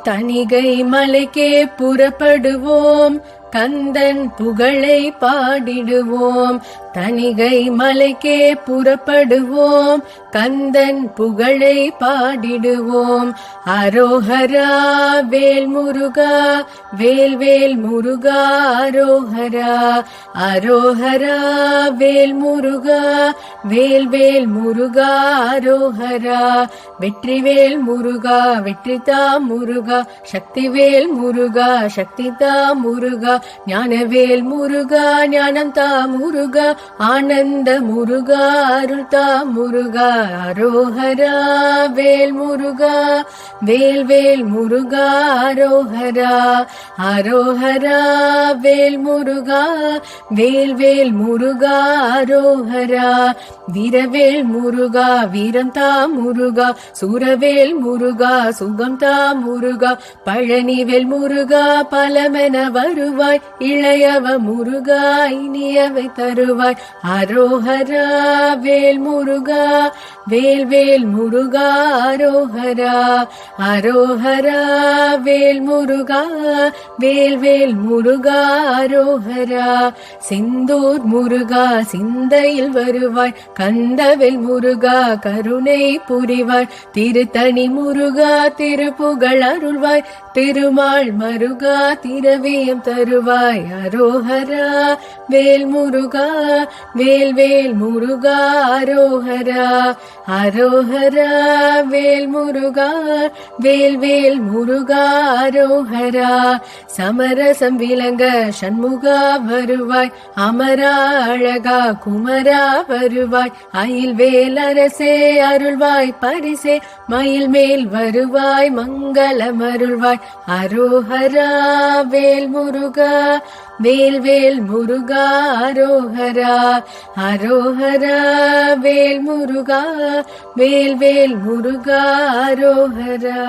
தணிகை மலைக்கே புறப்படுவோம், கந்தன் புகழை பாடிடுவோம். தணிகை மலைக்கே புறப்படுவோம், கந்தன் புகழை பாடிடுவோம். அரோஹரா வேல் முருகா, வேல் வேல் முருகா அரோஹரா. அரோஹரா வேல் முருகா, வேல் வேல் முருகா அரோஹரா. வெற்றிவேல் முருகா, வெற்றிதா முருகா, சக்திவேல் முருகா, சக்திதா முருகா. ஞானவேல் முருகா, ஞானம் தா முருகா, ஆனந்த முருகா, அருள் தா முருகா. அரோஹரா வேல் முருகா, வேல் வேல் முருகா அரோஹரா. அரோஹரா வேல் முருகா, வேல் வேல் முருகா அரோஹரா. வீரவேல் முருகா, வீரம் தா முருகா, சூரவேல் முருகா, சுகம் தா முருகா. பழனிவேல் முருகா, பலமென வருவாய், இளையவ முருகா, இனியவை தருவாய். அரோஹரா வேல் முருகா, வேல் வேல் முருகா அரோஹரா. அரோஹரா வேல் முருகா, வேல் வேல் முருகா அரோஹரா. செந்தூர் முருகா, சிந்தையில் வருவாய், கந்தவேல் முருகா, கருணை புரிவாய். திருத்தணி முருகா, திருப்புகழ் அருள்வாய், திருமால் மருகா, திரவியம் தருவாய். அரோஹரா வேல் முருகா, வேல் வேல் முருகா அரோஹரா. அரோஹரா வேல் முருகா, வேல் வேல் முருகா அரோஹரா. சமரசம் விளங்க சண்முகா வருவாய், அமரா அழகா குமரா வருவாய். அயில் வேல் அரசே அருள்வாய் பரிசே, மயில் மேல் வருவாய் மங்களம் அருள்வாய். அரோஹரா வேல் முருகா, வேல் வேல் முருகா அரோஹரா. அரோஹரா வேல் முருகா, வேல் வேல் முருகா அரோஹரா.